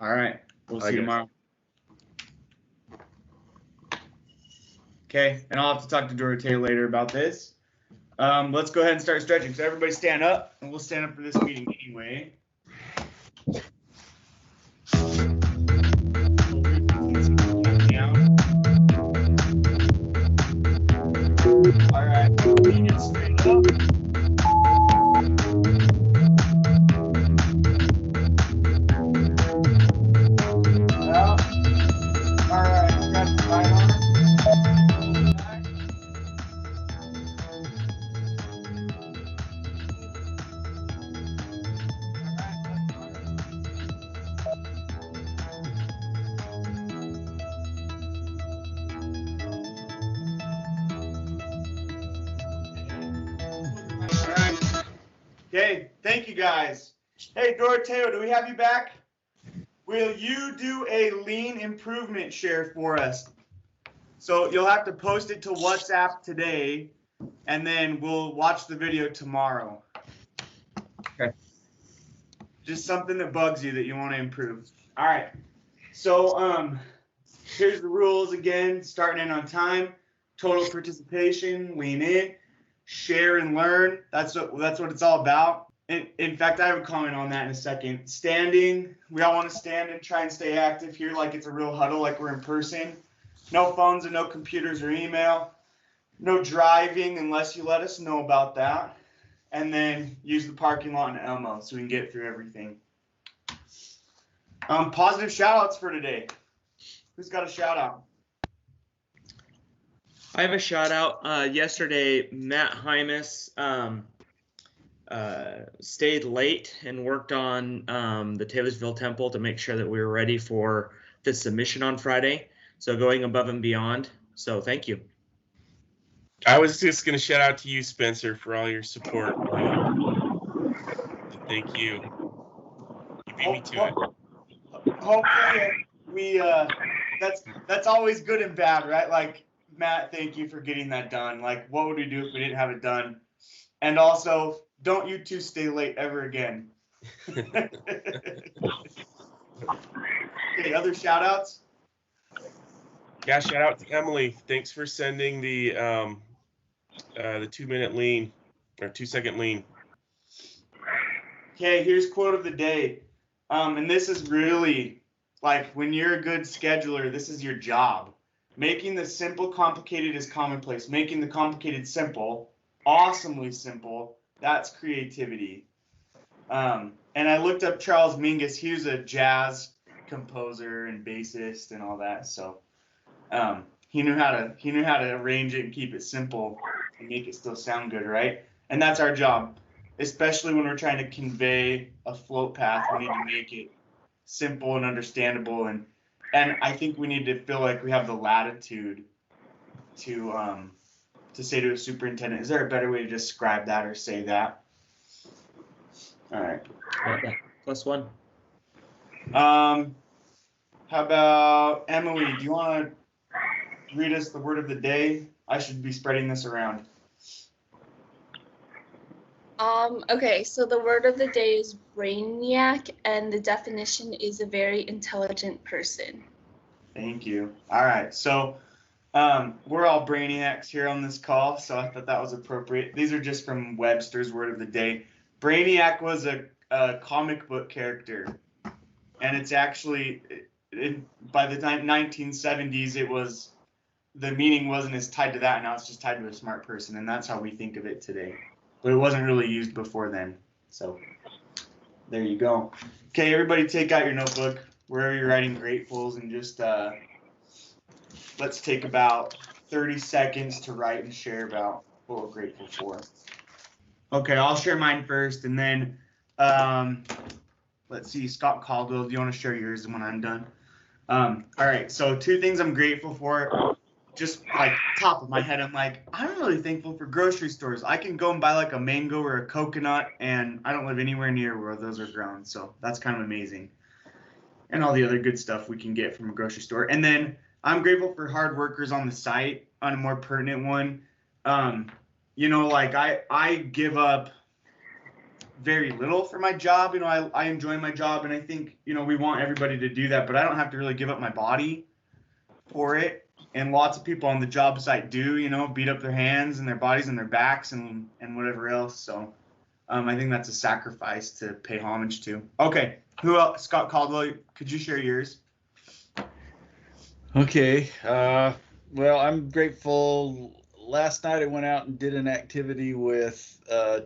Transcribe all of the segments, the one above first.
All right. We'll see you tomorrow. Okay, and I'll have to talk to Dorothea later about this. Let's go ahead and start stretching. So everybody stand up, and we'll stand up for this meeting anyway. All right, lean it straight up. Out. All right, grab the right arm. Back. All right. Okay, thank you guys. Hey, Dorothea, do we have you back? Will you do a lean improvement share for us? So you'll have to post it to WhatsApp today, and then we'll watch the video tomorrow. Okay. Just something that bugs you that you want to improve. All right. So here's the rules again. Starting in on time, total participation, lean in, share and learn. That's what it's all about. In fact, I have a comment on that in a second. Standing, we all want to stand and try and stay active here like it's a real huddle, like we're in person. No phones and no computers or email. No driving unless you let us know about that. And then use the parking lot and Elmo so we can get through everything. Positive shout outs for today. Who's got a shout out? I have a shout out. Yesterday, Matt Hymas stayed late and worked on the Taylorsville Temple to make sure that we were ready for the submission on Friday. So going above and beyond. So thank you. I was just going to shout out to you, Spencer, for all your support. Thank you. You beat me to it. Hopefully we that's always good and bad, right? Like, Matt, thank you for getting that done. Like, what would we do if we didn't have it done? And also, don't you two stay late ever again. Okay, other shout outs? Yeah, shout out to Emily. Thanks for sending the 2-minute lean or 2-second lean. Okay, here's quote of the day. And this is really, like, when you're a good scheduler, this is your job. Making the simple complicated is commonplace. Making the complicated simple, awesomely simple, that's creativity. And I looked up Charles Mingus. He was a jazz composer and bassist and all that. So he knew how to arrange it and keep it simple and make it still sound good, right? And that's our job. Especially when we're trying to convey a float path, we need to make it simple and understandable. And I think we need to feel like we have the latitude to say to a superintendent, is there a better way to describe that or say that? All right. +1. How about Emily? Do you want to read us the word of the day? I should be spreading this around. Okay, so the word of the day is brainiac, and the definition is a very intelligent person. Thank you. All right, so we're all brainiacs here on this call, so I thought that was appropriate. These are just from Webster's word of the day. Brainiac was a comic book character, and it's actually, by the 1970s, it was, the meaning wasn't as tied to that, now it's just tied to a smart person, and that's how we think of it today. But it wasn't really used before then. So there you go. Okay, everybody take out your notebook, wherever you're writing gratefuls, and just let's take about 30 seconds to write and share about what we're grateful for. Okay, I'll share mine first, and then let's see, Scott Caldwell, do you want to share yours when I'm done? All right, so 2 things I'm grateful for. Just like top of my head, I'm like, I'm really thankful for grocery stores. I can go and buy like a mango or a coconut, and I don't live anywhere near where those are grown. So that's kind of amazing. And all the other good stuff we can get from a grocery store. And then I'm grateful for hard workers on the site. On a more pertinent one, you know, like I give up very little for my job. You know, I enjoy my job, and I think, you know, we want everybody to do that, but I don't have to really give up my body for it. And lots of people on the job site do, you know, beat up their hands and their bodies and their backs and whatever else. So I think that's a sacrifice to pay homage to. Okay, who else? Scott Caldwell, could you share yours? Okay. Well, I'm grateful. Last night I went out and did an activity with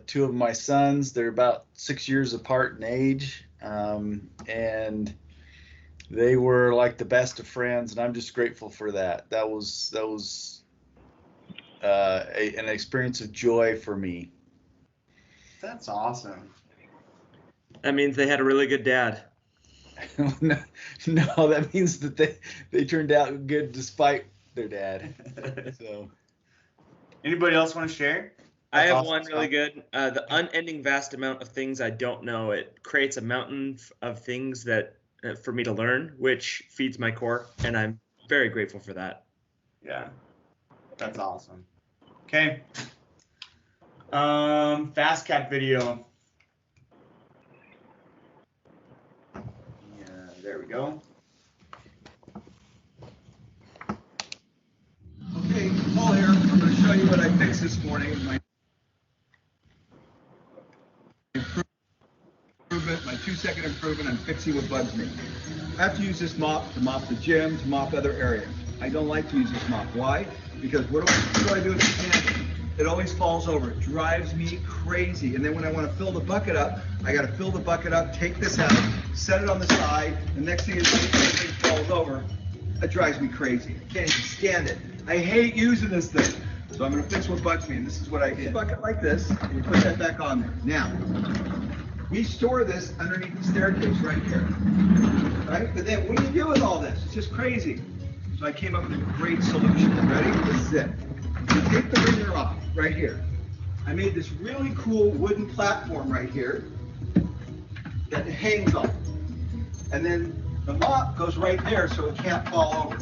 two of my sons. They're about 6 years apart in age, and they were like the best of friends, and I'm just grateful for that. That was an experience of joy for me. That's awesome. That means they had a really good dad. No, that means that they turned out good despite their dad. So, anybody else want to share? I That's have awesome, one really Scott. good. The unending vast amount of things I don't know. It creates a mountain of things that for me to learn, which feeds my core, and I'm very grateful for that. Yeah, that's awesome. Okay. Fast cap video. Yeah, there we go. Okay, Paul here. I'm going to show you what I fixed this morning. My improvement, my 2-second improvement on fixing what bugs me. I have to use this mop to mop the gym, to mop other areas. I don't like to use this mop. Why? Because what do I do with the can? It always falls over. It drives me crazy. And then when I want to fill the bucket up, I got to fill the bucket up, take this out, set it on the side. The next thing is everything falls over. That drives me crazy. I can't even stand it. I hate using this thing. So I'm going to fix what bugs me, and this is what I did. Bucket like this, and you put that back on there. Now, we store this underneath the staircase right here, right? But then what do you do with all this? It's just crazy. So I came up with a great solution. Ready? This is it. You take the ringer off right here. I made this really cool wooden platform right here that hangs on. And then the mop goes right there so it can't fall over.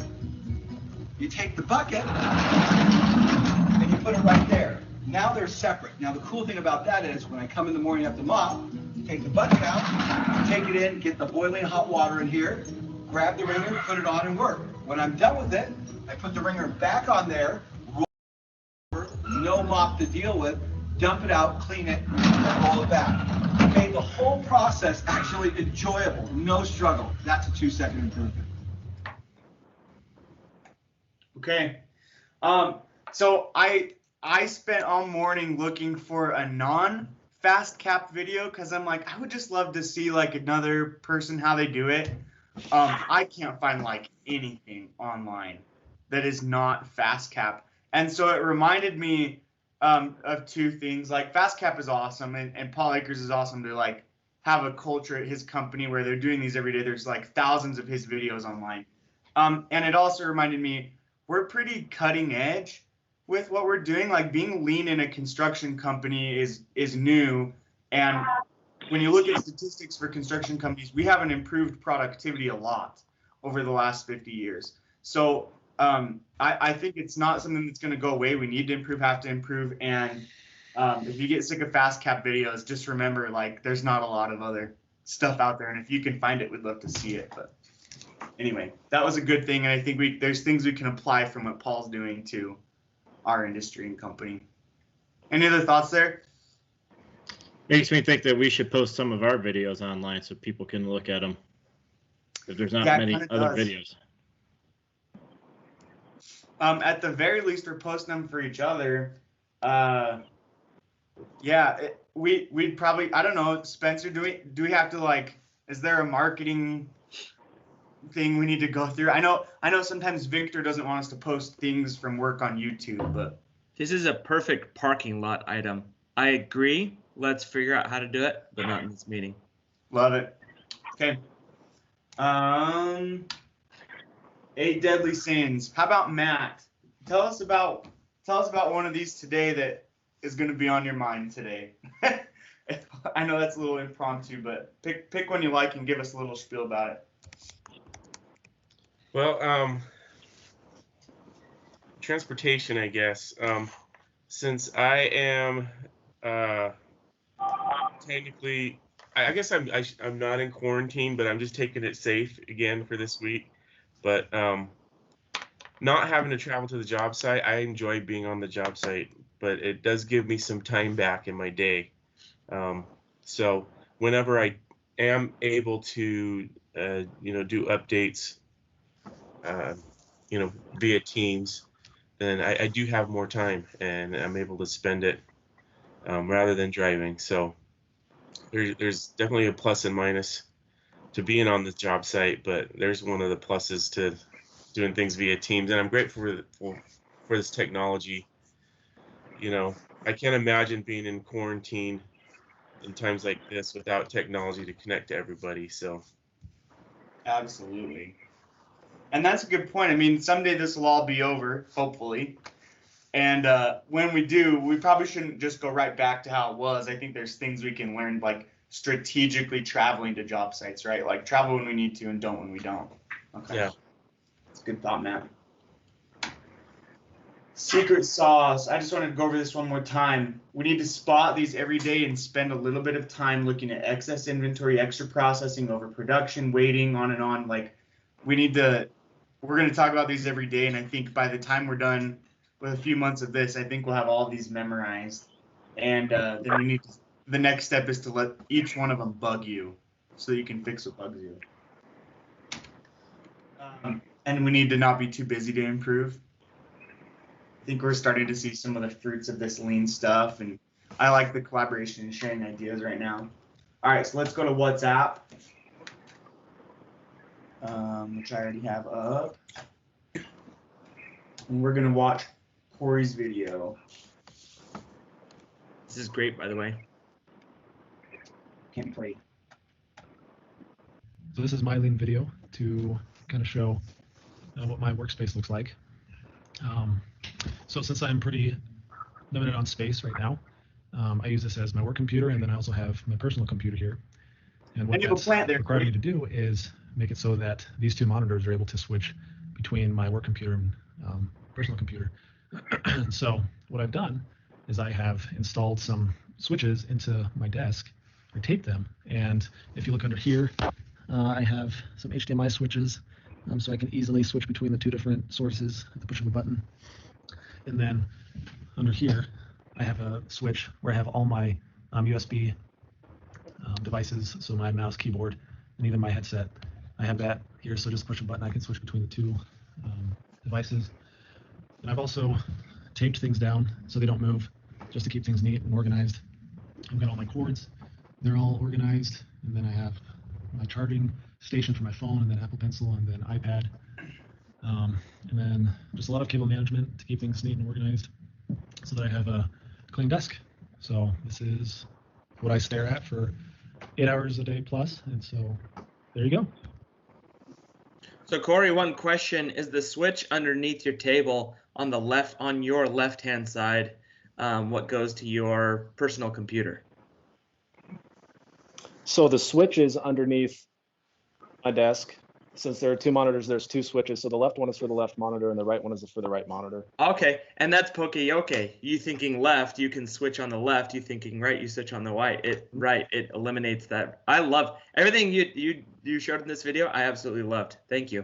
You take the bucket and you put it right there. Now they're separate. Now the cool thing about that is when I come in the morning after mop, you take the bucket out, take it in, get the boiling hot water in here, grab the ringer, put it on and work. When I'm done with it, I put the ringer back on there, roll over, no mop to deal with, dump it out, clean it, and roll it back. It made the whole process actually enjoyable, no struggle. That's a 2-second improvement. Okay. So I spent all morning looking for a non-fast cap video because I'm like, I would just love to see like another person how they do it. I can't find like anything online that is not fast cap. And so it reminded me of two things. Like fast cap is awesome, and Paul Akers is awesome to like have a culture at his company where they're doing these every day. There's like thousands of his videos online. And it also reminded me we're pretty cutting edge with what we're doing. Like being lean in a construction company is new, and when you look at statistics for construction companies, we haven't improved productivity a lot over the last 50 years. So I think it's not something that's going to go away. We need to improve, have to improve. And if you get sick of fast cap videos, just remember, like, there's not a lot of other stuff out there. And if you can find it, we'd love to see it. But anyway, that was a good thing. And I think there's things we can apply from what Paul's doing to our industry and company. Any other thoughts there? Makes me think that we should post some of our videos online so people can look at them. If there's not many other videos. At the very least, we're posting them for each other. Yeah, we'd probably, I don't know, Spencer, do we have to, like, is there a marketing thing we need to go through? I know sometimes Victor doesn't want us to post things from work on YouTube, but This is a perfect parking lot item. I agree. Let's figure out how to do it, but not in this meeting. love it. Okay. 8 deadly sins. How about Matt? Tell us about one of these today that is going to be on your mind today. I know that's a little impromptu, but pick one you like and give us a little spiel about it. Well, transportation, I guess. Since I am Technically, I guess I'm not in quarantine, but I'm just taking it safe again for this week. But not having to travel to the job site, I enjoy being on the job site, but it does give me some time back in my day. So whenever I am able to, do updates, via Teams, then I do have more time and I'm able to spend it rather than driving. So there's definitely a plus and minus to being on the job site, but there's one of the pluses to doing things via Teams, and I'm grateful for this technology. I can't imagine being in quarantine in times like this without technology to connect to everybody. So Absolutely. And that's a good point. I mean, someday this will all be over, hopefully. And when we do, we probably shouldn't just go right back to how it was. I think there's things we can learn, like strategically traveling to job sites, right? Like travel when we need to and don't when we don't. Okay. yeah. That's a good thought, Matt. Secret sauce. I just wanted to go over this one more time. We need to spot these every day and spend a little bit of time looking at excess inventory, extra processing, overproduction, waiting, on and on. Like, we're going to talk about these every day, and I think by the time we're done with a few months of this, I think we'll have all of these memorized. And then the next step is to let each one of them bug you so that you can fix what bugs you. And we need to not be too busy to improve. I think we're starting to see some of the fruits of this lean stuff, and I like the collaboration and sharing ideas right now. All right, so let's go to WhatsApp, which I already have up. And we're going to watch Corey's video. This is great, by the way. Can't wait. So this is my lean video to kind of show what my workspace looks like. So since I'm pretty limited on space right now, I use this as my work computer, and then I also have my personal computer here. And what that's required me to do is make it so that these two monitors are able to switch between my work computer and personal computer. So what I've done is I have installed some switches into my desk. I taped them, and if you look under here, I have some HDMI switches, so I can easily switch between the two different sources at the push of a button. And then under here, I have a switch where I have all my USB devices, so my mouse, keyboard, and even my headset. I have that here, so just push a button, I can switch between the two devices. And I've also taped things down so they don't move, just to keep things neat and organized. I've got all my cords, they're all organized, and then I have my charging station for my phone, and then Apple Pencil, and then iPad. And then just a lot of cable management to keep things neat and organized so that I have a clean desk. So this is what I stare at for 8 hours a day plus. And so there you go. So Corey, one question: is the switch underneath your table on your left-hand side what goes to your personal computer? So the switch is underneath my desk. Since there are two monitors, there's two switches. So the left one is for the left monitor and the right one is for the right monitor. Okay, and that's okay. You thinking left, you can switch on the left. You thinking right, you switch on the right. It eliminates that. I love everything you showed in this video. I absolutely loved. Thank you.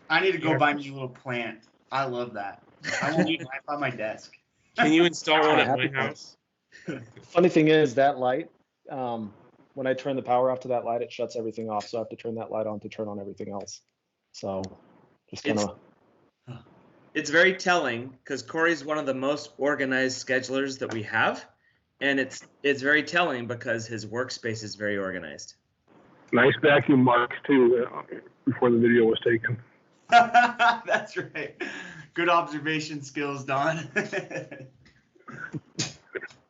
I need to go buy me a little plant. I love that. I want to light on my desk. Can you install one at my house? Funny thing is that light, when I turn the power off to that light, it shuts everything off. So I have to turn that light on to turn on everything else. So just kind of. It's very telling because Corey's one of the most organized schedulers that we have. And it's very telling because his workspace is very organized. Nice vacuum marks too before the video was taken. That's right. Good observation skills, Don.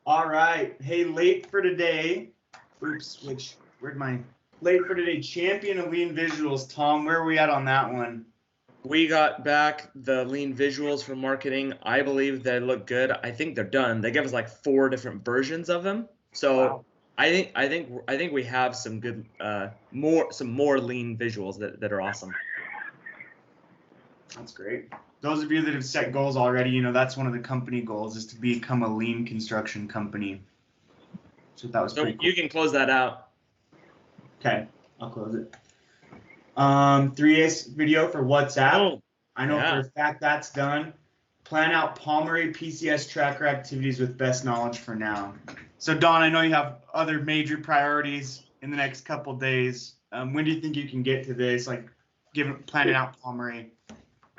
All right. Hey, late for today. Oops, where'd my late for today champion of lean visuals, Tom? Where are we at on that one? We got back the lean visuals from marketing. I believe they look good. I think they're done. They give us like 4 different versions of them. So wow. I think we have some good some more lean visuals that are awesome. That's great. Those of you that have set goals already, that's one of the company goals is to become a lean construction company. So that was So pretty cool. you can close that out. Okay, I'll close it. 3S video for WhatsApp. Oh, I know yeah. for a fact that's done. Plan out Palmeray PCS tracker activities with best knowledge for now. So Don, I know you have other major priorities in the next couple days. When do you think you can get to this? Like, planning out Palmeray.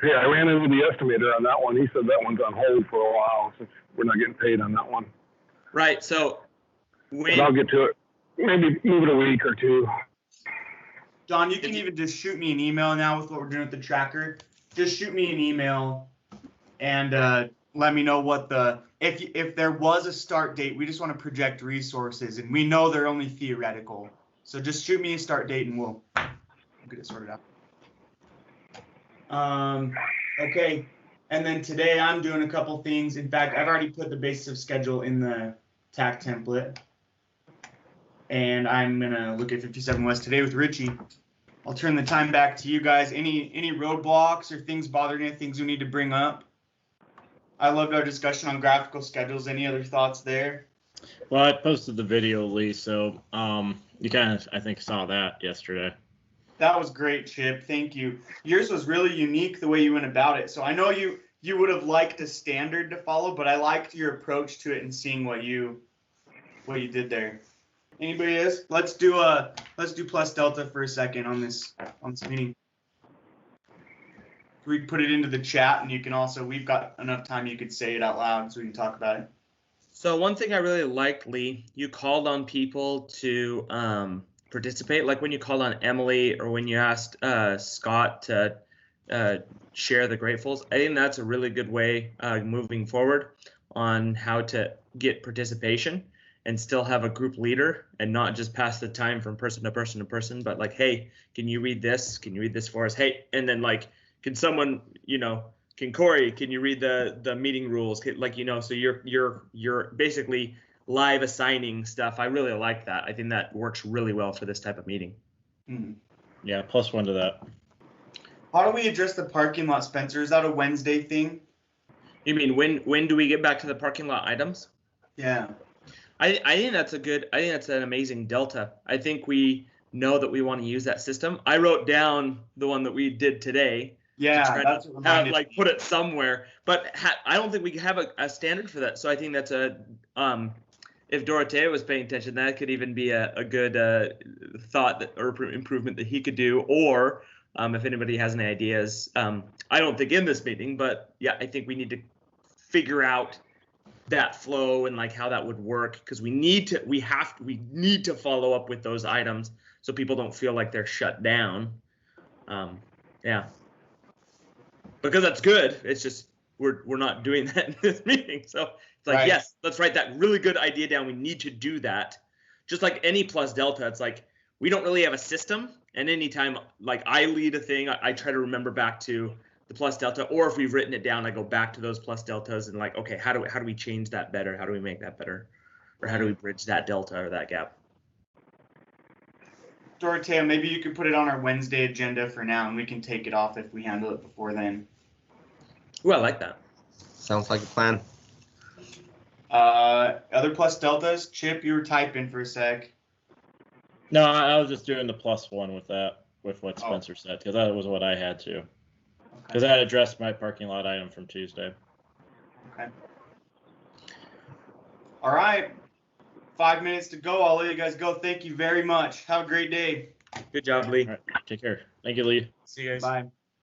Yeah, I ran into the estimator on that one. He said that one's on hold for a while since we're not getting paid on that one. Right. So But I'll get to it. Maybe move it a week or two. Don, you can even just shoot me an email now with what we're doing with the tracker. Just shoot me an email and let me know what if there was a start date. We just want to project resources, and we know they're only theoretical. So just shoot me a start date, and we'll get it sorted out. Okay, and then today I'm doing a couple things. In fact, I've already put the basis of schedule in the TAC template, and I'm gonna look at 57 West today with Richie. I'll turn the time back to you guys. Any roadblocks or things bothering you, things we need to bring up? I loved our discussion on graphical schedules. Any other thoughts there? Well, I posted the video, Lee, so you kind of, I think, saw that yesterday. That was great, Chip. Thank you. Yours was really unique the way you went about it. So I know you would have liked a standard to follow, but I liked your approach to it and seeing what you did there. Anybody else? Let's do plus delta for a second on this meeting. We can put it into the chat, and you can also, we've got enough time you could say it out loud so we can talk about it. So one thing I really liked, Lee, you called on people to participate, like when you called on Emily or when you asked Scott to share the gratefuls. I think that's a really good way moving forward on how to get participation and still have a group leader and not just pass the time from person to person to person, but like, hey, can you read this? Can you read this for us? Hey, and then like, can someone, can Corey, can you read the meeting rules? Like, so you're basically live assigning stuff. I really like that. I think that works really well for this type of meeting. Mm-hmm. Yeah, +1 to that. How do we address the parking lot, Spencer? Is that a Wednesday thing? You mean when do we get back to the parking lot items? Yeah. I think that's an amazing delta. I think we know that we want to use that system. I wrote down the one that we did today. Yeah, that's what reminded me. Put it somewhere. But I don't think we have a standard for that. So I think that's if Dorothea was paying attention, that could even be a good thought or improvement that he could do. Or if anybody has any ideas, I don't think in this meeting, but yeah, I think we need to figure out that flow and like how that would work, because we need to follow up with those items so people don't feel like they're shut down. Yeah, because that's good. It's just we're not doing that in this meeting. So it's like, right. Yes, let's write that really good idea down. We need to do that. Just like any plus delta, it's like we don't really have a system. And anytime like I lead a thing, I try to remember back to the plus delta, or if we've written it down, I go back to those plus deltas and like, okay, how do we change that better? How do we make that better? Or how do we bridge that delta or that gap? Dorothea, maybe you could put it on our Wednesday agenda for now, and we can take it off if we handle it before then. Ooh, I like that. Sounds like a plan. Other plus deltas? Chip, you were typing for a sec. No, I was just doing the +1 with that, with what Spencer said, because that was what I had to. Because I addressed my parking lot item from Tuesday. Okay. All right. 5 minutes to go. I'll let you guys go. Thank you very much. Have a great day. Good job, Lee. All right. Take care. Thank you, Lee. See you guys. Bye.